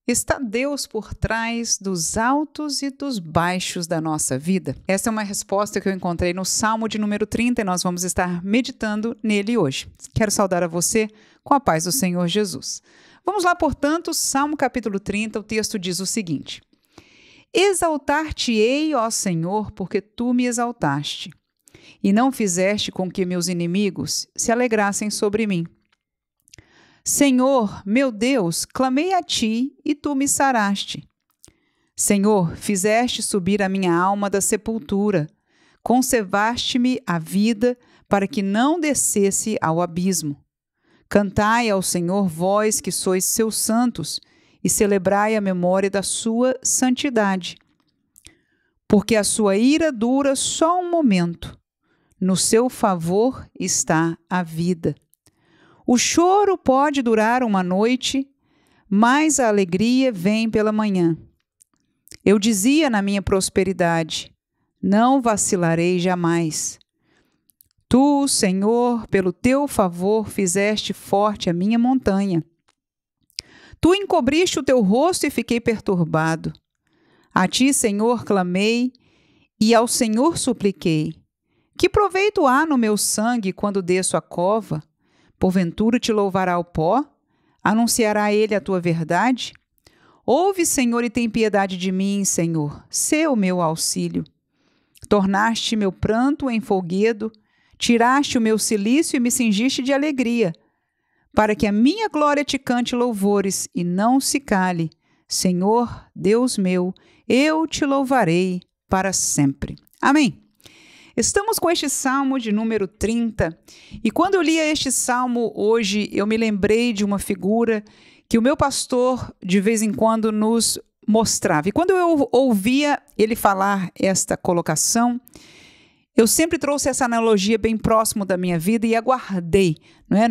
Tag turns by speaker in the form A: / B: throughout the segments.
A: Está Deus por trás dos altos e dos baixos da nossa vida? Essa é uma resposta que eu encontrei no Salmo de número 30 e nós vamos estar meditando nele hoje. Quero saudar a você com a paz do Senhor Jesus. Vamos lá, portanto, Salmo capítulo 30, o texto diz o seguinte: Exaltar-te-ei, ó Senhor, porque tu me exaltaste, e não fizeste com que meus inimigos se alegrassem sobre mim. Senhor, meu Deus, clamei a ti e tu me saraste. Senhor, fizeste subir a minha alma da sepultura, conservaste-me a vida para que não descesse ao abismo. Cantai ao Senhor, vós que sois seus santos, e celebrai a memória da sua santidade. Porque a sua ira dura só um momento, no seu favor está a vida. O choro pode durar uma noite, mas a alegria vem pela manhã. Eu dizia na minha prosperidade: não vacilarei jamais. Tu, Senhor, pelo teu favor, fizeste forte a minha montanha. Tu encobriste o teu rosto e fiquei perturbado. A ti, Senhor, clamei e ao Senhor supliquei. Que proveito há no meu sangue quando desço a cova? Porventura te louvará o pó? Anunciará ele a tua verdade? Ouve, Senhor, e tem piedade de mim, Senhor. Sê o meu auxílio. Tornaste meu pranto em folguedo, tiraste o meu cilício e me cingiste de alegria, para que a minha glória te cante louvores e não se cale. Senhor, Deus meu, eu te louvarei para sempre. Amém. Estamos com este Salmo de número 30, e quando eu lia este Salmo hoje, eu me lembrei de uma figura que o meu pastor de vez em quando nos mostrava. E quando eu ouvia ele falar esta colocação, eu sempre trouxe essa analogia bem próximo da minha vida e a guardei,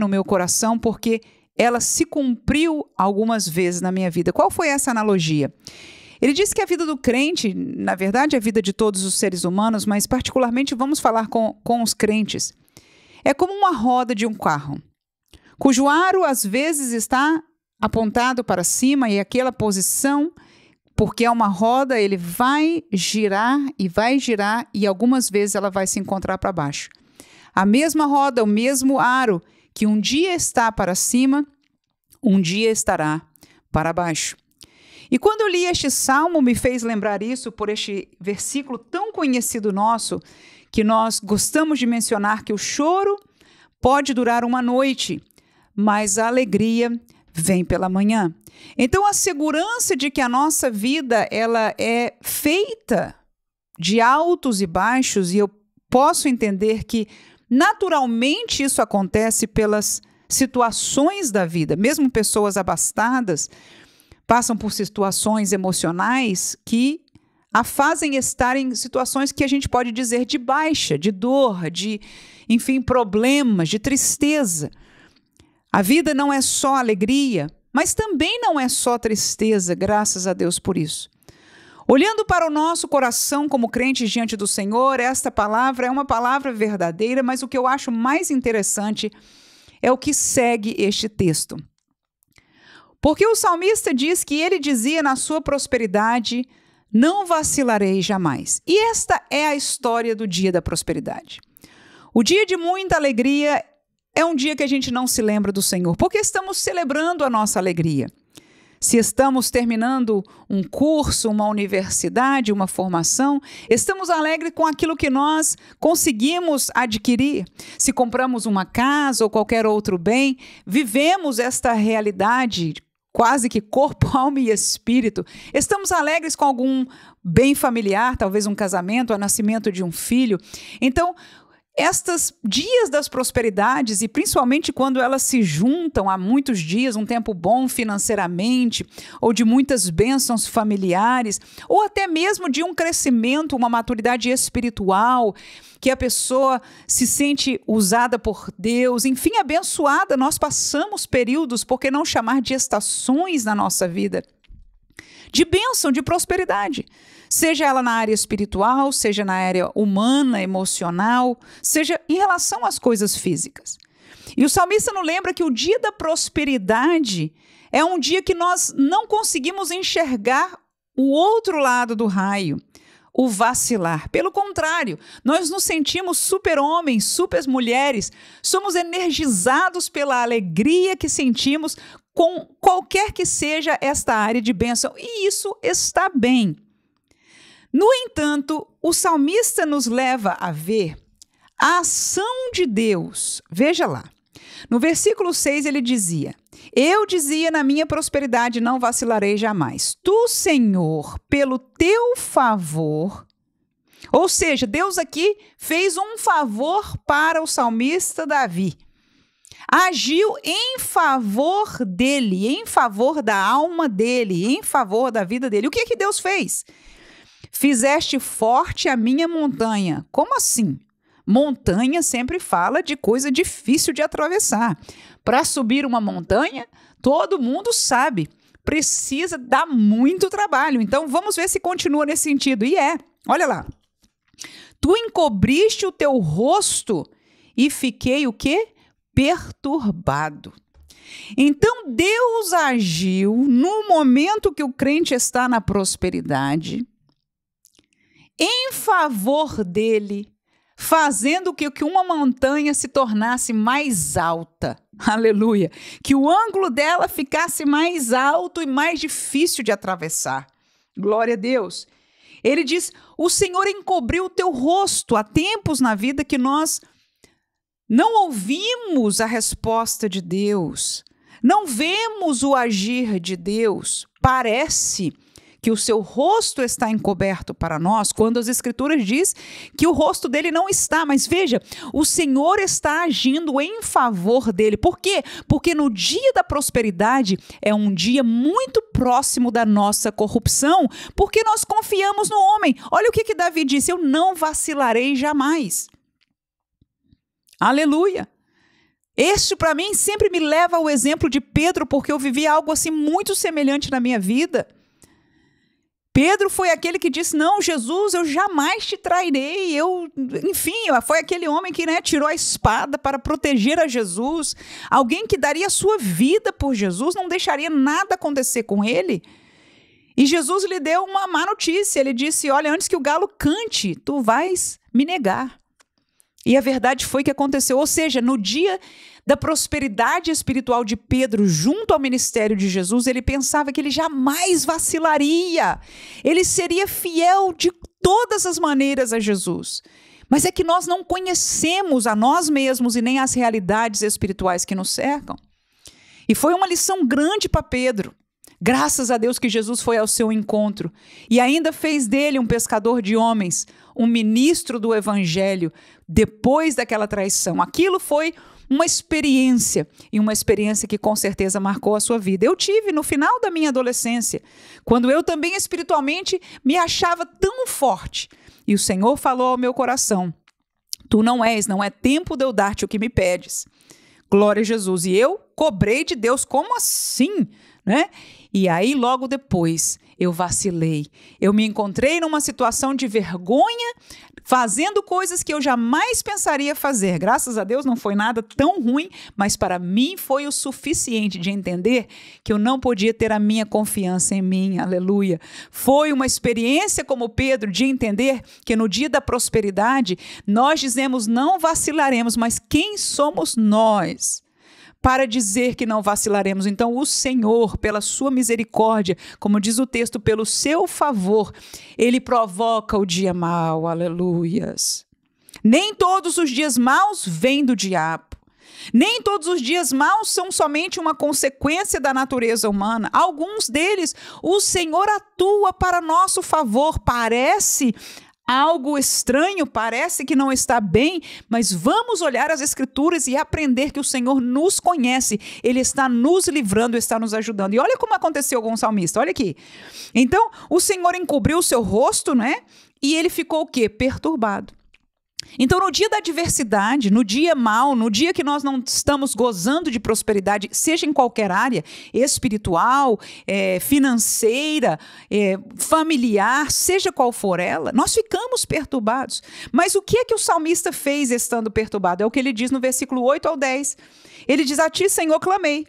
A: no meu coração, porque ela se cumpriu algumas vezes na minha vida. Qual foi essa analogia? Ele disse que a vida do crente, na verdade, a vida de todos os seres humanos, mas particularmente vamos falar com os crentes, é como uma roda de um carro, cujo aro às vezes está apontado para cima e aquela posição, porque é uma roda, ele vai girar e algumas vezes ela vai se encontrar para baixo. A mesma roda, o mesmo aro, que um dia está para cima, um dia estará para baixo. E quando eu li este salmo, me fez lembrar isso por este versículo tão conhecido nosso, que nós gostamos de mencionar, que o choro pode durar uma noite, mas a alegria vem pela manhã. Então, a segurança de que a nossa vida ela é feita de altos e baixos, e eu posso entender que naturalmente isso acontece pelas situações da vida, mesmo pessoas abastadas passam por situações emocionais que a fazem estar em situações que a gente pode dizer de baixa, de dor, de, enfim, problemas, de tristeza. A vida não é só alegria, mas também não é só tristeza, graças a Deus por isso. Olhando para o nosso coração como crentes diante do Senhor, esta palavra é uma palavra verdadeira, mas o que eu acho mais interessante é o que segue este texto. Porque o salmista diz que ele dizia na sua prosperidade: não vacilarei jamais. E esta é a história do dia da prosperidade. O dia de muita alegria é um dia que a gente não se lembra do Senhor, porque estamos celebrando a nossa alegria. Se estamos terminando um curso, uma universidade, uma formação, estamos alegres com aquilo que nós conseguimos adquirir. Se compramos uma casa ou qualquer outro bem, vivemos esta realidade quase que corpo, alma e espírito. Estamos alegres com algum bem familiar, talvez um casamento, o nascimento de um filho. Então, estes dias das prosperidades, e principalmente quando elas se juntam há muitos dias, um tempo bom financeiramente, ou de muitas bênçãos familiares, ou até mesmo de um crescimento, uma maturidade espiritual, que a pessoa se sente usada por Deus, enfim, abençoada. Nós passamos períodos, por que não chamar de estações na nossa vida, de bênção, de prosperidade. Seja ela na área espiritual, seja na área humana, emocional, seja em relação às coisas físicas. E o salmista nos lembra que o dia da prosperidade É um dia que nós não conseguimos enxergar o outro lado do raio, o vacilar. Pelo contrário, nós nos sentimos super-homens, super-mulheres, somos energizados pela alegria que sentimos com qualquer que seja esta área de bênção, e isso está bem. No entanto, o salmista nos leva a ver a ação de Deus. Veja lá, no versículo 6 ele dizia: eu dizia na minha prosperidade, não vacilarei jamais. Tu, Senhor, pelo teu favor. Ou seja, Deus aqui fez um favor para o salmista Davi. Agiu em favor dele, em favor da alma dele, em favor da vida dele. O que que Deus fez? Fizeste forte a minha montanha. Como assim? Montanha sempre fala de coisa difícil de atravessar. Para subir uma montanha, todo mundo sabe, precisa dar muito trabalho. Então, vamos ver se continua nesse sentido. E olha lá. Tu encobriste o teu rosto e fiquei o quê? Perturbado. Então, Deus agiu no momento que o crente está na prosperidade, em favor dele, fazendo que uma montanha se tornasse mais alta. Aleluia! Que o ângulo dela ficasse mais alto e mais difícil de atravessar. Glória a Deus! Ele diz, o Senhor encobriu o teu rosto. Há tempos na vida que nós não ouvimos a resposta de Deus, não vemos o agir de Deus. Parece que o seu rosto está encoberto para nós, quando as Escrituras diz que o rosto dele não está. Mas veja, o Senhor está agindo em favor dele. Por quê? Porque no dia da prosperidade é um dia muito próximo da nossa corrupção, porque nós confiamos no homem. Olha o que Davi disse, eu não vacilarei jamais. Aleluia! Este, para mim, sempre me leva ao exemplo de Pedro, porque eu vivi algo assim muito semelhante na minha vida. Pedro foi aquele que disse, não, Jesus, eu jamais te trairei. Enfim, foi aquele homem que tirou a espada para proteger a Jesus. Alguém que daria a sua vida por Jesus, não deixaria nada acontecer com ele. E Jesus lhe deu uma má notícia. Ele disse, olha, antes que o galo cante, tu vais me negar. E a verdade foi que aconteceu. Ou seja, no dia da prosperidade espiritual de Pedro junto ao ministério de Jesus, ele pensava que ele jamais vacilaria. Ele seria fiel de todas as maneiras a Jesus. Mas é que nós não conhecemos a nós mesmos e nem as realidades espirituais que nos cercam. E foi uma lição grande para Pedro. Graças a Deus que Jesus foi ao seu encontro e ainda fez dele um pescador de homens, um ministro do evangelho, depois daquela traição. Aquilo foi uma experiência, e uma experiência que com certeza marcou a sua vida. Eu tive no final da minha adolescência, quando eu também espiritualmente me achava tão forte. E o Senhor falou ao meu coração, tu não é tempo de eu dar-te o que me pedes. Glória a Jesus. E eu cobrei de Deus, como assim? E aí logo depois eu vacilei. Eu me encontrei numa situação de vergonha, fazendo coisas que eu jamais pensaria fazer. Graças a Deus não foi nada tão ruim, mas para mim foi o suficiente de entender que eu não podia ter a minha confiança em mim. Aleluia. Foi uma experiência como Pedro de entender que no dia da prosperidade nós dizemos não vacilaremos, mas quem somos nós para dizer que não vacilaremos? Então o Senhor, pela sua misericórdia, como diz o texto, pelo seu favor, ele provoca o dia mau, aleluias. Nem todos os dias maus vêm do diabo. Nem todos os dias maus são somente uma consequência da natureza humana. Alguns deles, o Senhor atua para nosso favor. Parece algo estranho, parece que não está bem, mas vamos olhar as Escrituras e aprender que o Senhor nos conhece, Ele está nos livrando, está nos ajudando. E olha como aconteceu com o salmista, olha aqui. Então, o Senhor encobriu o seu rosto, e ele ficou o quê? Perturbado. Então, no dia da adversidade, no dia mau, no dia que nós não estamos gozando de prosperidade, seja em qualquer área, espiritual, financeira, familiar, seja qual for ela, nós ficamos perturbados. Mas o que é que o salmista fez estando perturbado? É o que ele diz no versículo 8 ao 10. Ele diz, a ti, Senhor, clamei.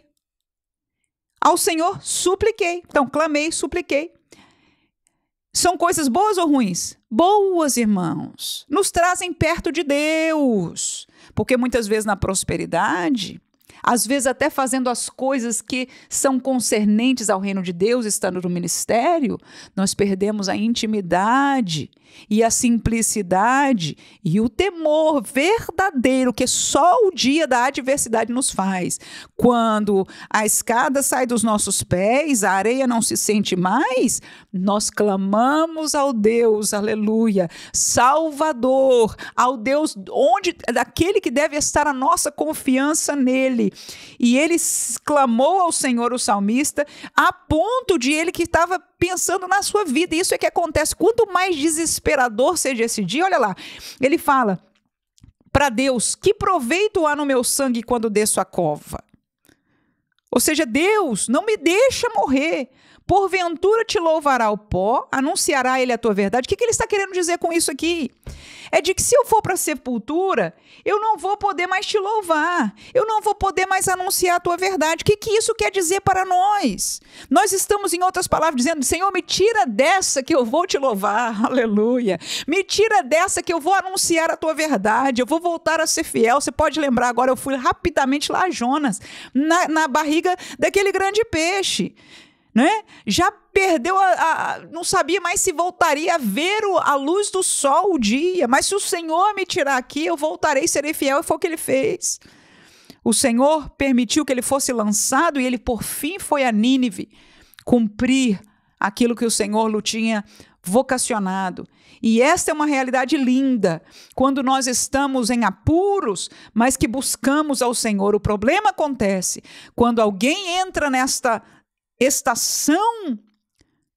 A: Ao Senhor supliquei. Então, clamei, supliquei. São coisas boas ou ruins? Boas, irmãos. Nos trazem perto de Deus. Porque muitas vezes na prosperidade, às vezes até fazendo as coisas que são concernentes ao reino de Deus, estando no ministério, nós perdemos a intimidade e a simplicidade e o temor verdadeiro que só o dia da adversidade nos faz. Quando a escada sai dos nossos pés, a areia não se sente mais, nós clamamos ao Deus, aleluia, Salvador, ao Deus daquele que deve estar a nossa confiança nele. E ele clamou ao Senhor, o salmista, a ponto de ele que estava pensando na sua vida. Isso é que acontece. Quanto mais desesperador seja esse dia, olha lá, ele fala para Deus: que proveito há no meu sangue quando desço a cova? Ou seja, Deus, não me deixa morrer. Porventura te louvará o pó, anunciará ele a tua verdade. O que ele está querendo dizer com isso aqui? É de que se eu for para a sepultura, eu não vou poder mais te louvar, eu não vou poder mais anunciar a tua verdade. O que isso quer dizer para nós? Nós estamos, em outras palavras, dizendo: Senhor, me tira dessa que eu vou te louvar, aleluia. Me tira dessa que eu vou anunciar a tua verdade, eu vou voltar a ser fiel. Você pode lembrar agora, eu fui rapidamente lá a Jonas, na barriga daquele grande peixe. Né? Já perdeu, não sabia mais se voltaria a ver a luz do sol o dia, mas se o Senhor me tirar aqui, eu voltarei, serei fiel, e foi o que ele fez. O Senhor permitiu que ele fosse lançado e ele por fim foi a Nínive cumprir aquilo que o Senhor lhe tinha vocacionado. E esta é uma realidade linda, quando nós estamos em apuros, mas que buscamos ao Senhor. O problema acontece quando alguém entra nesta estação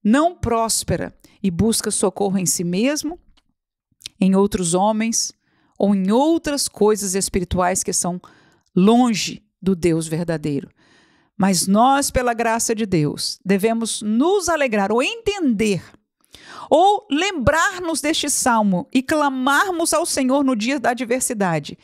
A: não próspera e busca socorro em si mesmo, em outros homens ou em outras coisas espirituais que são longe do Deus verdadeiro. Mas nós, pela graça de Deus, devemos nos alegrar ou entender ou lembrar-nos deste salmo e clamarmos ao Senhor no dia da adversidade.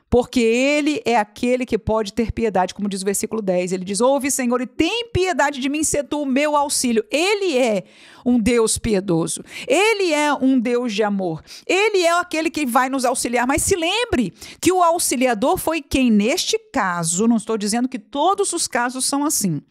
A: Porque ele é aquele que pode ter piedade, como diz o versículo 10. Ele diz: ouve, Senhor, e tem piedade de mim, se tu o meu auxílio. Ele é um Deus piedoso. Ele é um Deus de amor. Ele é aquele que vai nos auxiliar. Mas se lembre que o auxiliador foi quem, neste caso, não estou dizendo que todos os casos são assim,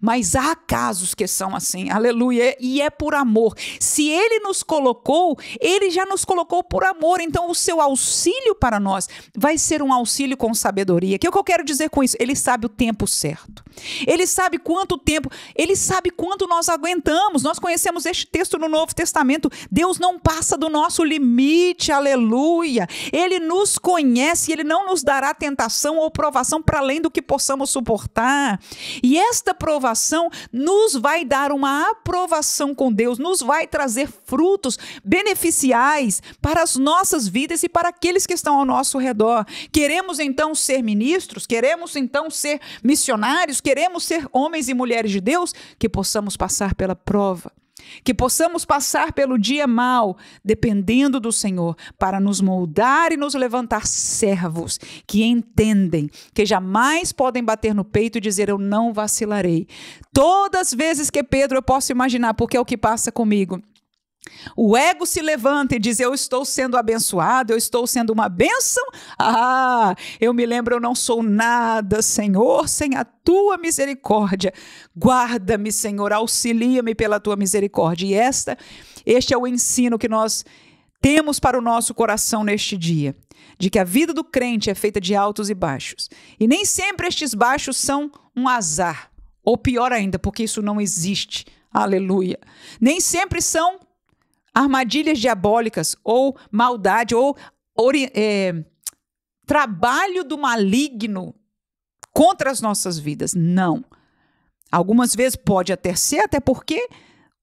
A: mas há casos que são assim, aleluia, e é por amor. Se ele nos colocou, ele já nos colocou por amor. Então o seu auxílio para nós vai ser um auxílio com sabedoria. O que eu quero dizer com isso? Ele sabe o tempo certo, ele sabe quanto tempo, ele sabe quanto nós aguentamos. Nós conhecemos este texto no Novo Testamento. Deus não passa do nosso limite, aleluia. Ele nos conhece, ele não nos dará tentação ou provação para além do que possamos suportar. E esta provação nos vai dar uma aprovação com Deus, nos vai trazer frutos beneficiais para as nossas vidas e para aqueles que estão ao nosso redor. Queremos então ser ministros, queremos então ser missionários, queremos ser homens e mulheres de Deus, que possamos passar pela prova, que possamos passar pelo dia mau, dependendo do Senhor, para nos moldar e nos levantar servos que entendem que jamais podem bater no peito e dizer: eu não vacilarei. Todas as vezes que Pedro, eu posso imaginar, porque é o que passa comigo, o ego se levanta e diz: eu estou sendo abençoado, eu estou sendo uma bênção. Eu me lembro, eu não sou nada, Senhor, sem a tua misericórdia. Guarda-me, Senhor, auxilia-me pela tua misericórdia. E este é o ensino que nós temos para o nosso coração neste dia, de que a vida do crente é feita de altos e baixos. E nem sempre estes baixos são um azar, ou pior ainda, porque isso não existe. Aleluia. Nem sempre são armadilhas diabólicas, ou maldade, ou trabalho do maligno contra as nossas vidas. Não. Algumas vezes pode até ser, até porque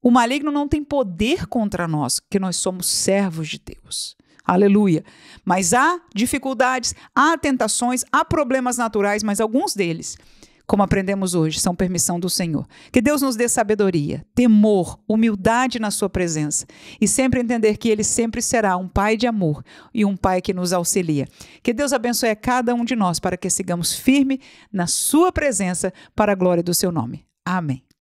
A: o maligno não tem poder contra nós, que nós somos servos de Deus. Aleluia. Mas há dificuldades, há tentações, há problemas naturais, mas alguns deles, como aprendemos hoje, são permissão do Senhor. Que Deus nos dê sabedoria, temor, humildade na sua presença e sempre entender que Ele sempre será um Pai de amor e um Pai que nos auxilia. Que Deus abençoe a cada um de nós para que sigamos firme na sua presença para a glória do seu nome. Amém.